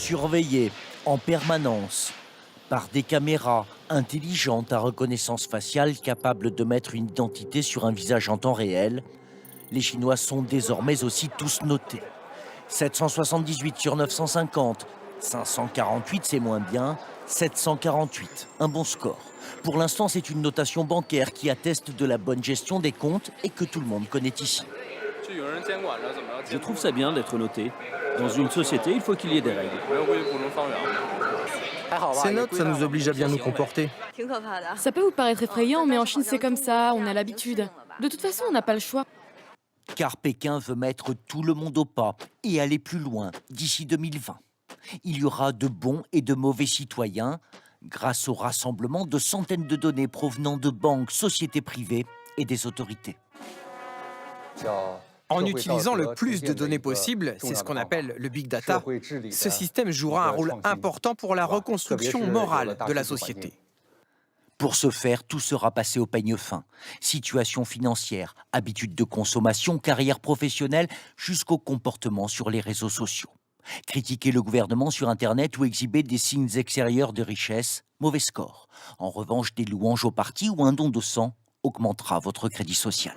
surveillés en permanence par des caméras intelligentes à reconnaissance faciale capables de mettre une identité sur un visage en temps réel, les Chinois sont désormais aussi tous notés. 778 sur 950, 548 c'est moins bien, 748, un bon score. Pour l'instant, c'est une notation bancaire qui atteste de la bonne gestion des comptes et que tout le monde connaît ici. Je trouve ça bien d'être noté. Dans une société, il faut qu'il y ait des règles. Ces notes, ça nous oblige à bien nous comporter. Ça peut vous paraître effrayant, mais en Chine c'est comme ça, on a l'habitude. De toute façon, on n'a pas le choix. Car Pékin veut mettre tout le monde au pas et aller plus loin d'ici 2020. Il y aura de bons et de mauvais citoyens grâce au rassemblement de centaines de données provenant de banques, sociétés privées et des autorités. En utilisant le plus de données possible, c'est ce qu'on appelle le big data, ce système jouera un rôle important pour la reconstruction morale de la société. Pour ce faire, tout sera passé au peigne fin. Situation financière, habitudes de consommation, carrière professionnelle, jusqu'au comportement sur les réseaux sociaux. Critiquer le gouvernement sur Internet ou exhiber des signes extérieurs de richesse, mauvais score. En revanche, des louanges au parti ou un don de sang augmentera votre crédit social.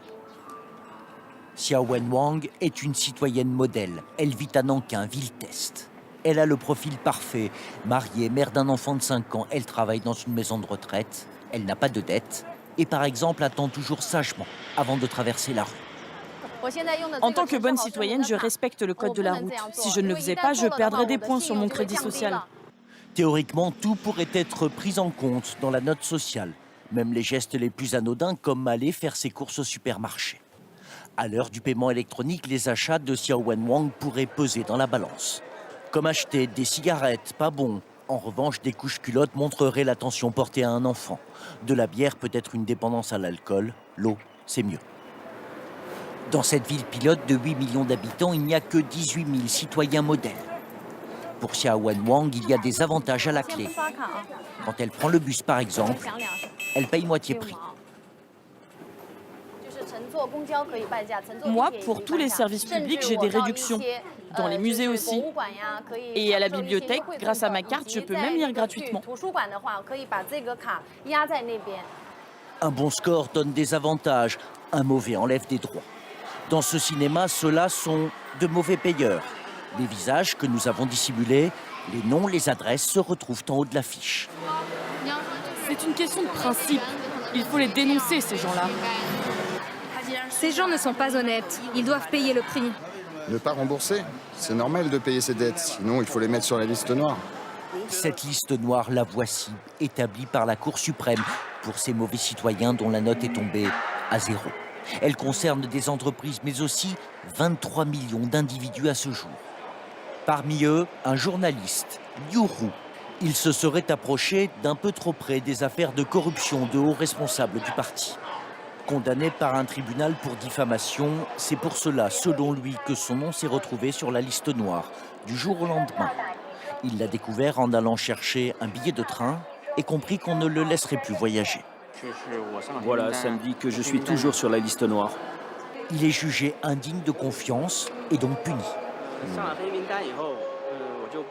Xiao Wenwang est une citoyenne modèle. Elle vit à Nankin, ville test. Elle a le profil parfait. Mariée, mère d'un enfant de 5 ans, elle travaille dans une maison de retraite. Elle n'a pas de dette. Et par exemple, attend toujours sagement avant de traverser la rue. En tant que bonne citoyenne, je respecte le code de la route. Si je ne le faisais pas, je perdrais des points sur mon crédit social. Théoriquement, tout pourrait être pris en compte dans la note sociale. Même les gestes les plus anodins comme aller faire ses courses au supermarché. À l'heure du paiement électronique, les achats de Xiao Wenwang pourraient peser dans la balance. Comme acheter des cigarettes, pas bon. En revanche, des couches-culottes montreraient l'attention portée à un enfant. De la bière peut être une dépendance à l'alcool. L'eau, c'est mieux. Dans cette ville pilote de 8 millions d'habitants, il n'y a que 18 000 citoyens modèles. Pour Xiao Wenwang, il y a des avantages à la clé. Quand elle prend le bus, par exemple, elle paye moitié prix. Moi, pour tous les services publics, j'ai des réductions. Dans les musées aussi. Et à la bibliothèque, grâce à ma carte, je peux même lire gratuitement. Un bon score donne des avantages, un mauvais enlève des droits. Dans ce cinéma, ceux-là sont de mauvais payeurs. Les visages que nous avons dissimulés, les noms, les adresses se retrouvent en haut de l'affiche. C'est une question de principe. Il faut les dénoncer, ces gens-là. Ces gens ne sont pas honnêtes. Ils doivent payer le prix. Ne pas rembourser, c'est normal de payer ses dettes, sinon il faut les mettre sur la liste noire. Cette liste noire, la voici, établie par la Cour suprême pour ces mauvais citoyens dont la note est tombée à 0. Elle concerne des entreprises, mais aussi 23 millions d'individus à ce jour. Parmi eux, un journaliste, Liu Ru. Il se serait approché d'un peu trop près des affaires de corruption de hauts responsables du parti. Condamné par un tribunal pour diffamation, c'est pour cela, selon lui, que son nom s'est retrouvé sur la liste noire, du jour au lendemain. Il l'a découvert en allant chercher un billet de train et compris qu'on ne le laisserait plus voyager. Voilà, ça me dit que je suis toujours sur la liste noire. Il est jugé indigne de confiance et donc puni.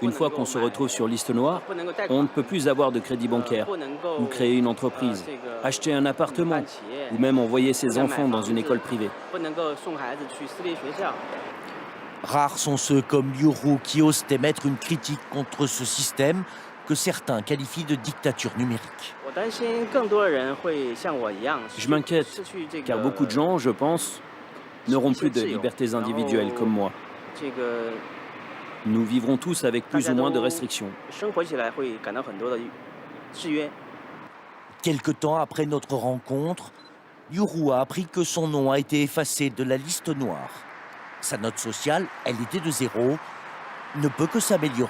Une fois qu'on se retrouve sur liste noire, on ne peut plus avoir de crédit bancaire, ou créer une entreprise, acheter un appartement, ou même envoyer ses enfants dans une école privée. Rares sont ceux comme Liu Ru qui osent émettre une critique contre ce système que certains qualifient de dictature numérique. Je m'inquiète, car beaucoup de gens, je pense, n'auront plus de libertés individuelles comme moi. Nous vivrons tous avec plus ou moins de restrictions. Quelque temps après notre rencontre, Liu Ru a appris que son nom a été effacé de la liste noire. Sa note sociale, elle était de 0, ne peut que s'améliorer.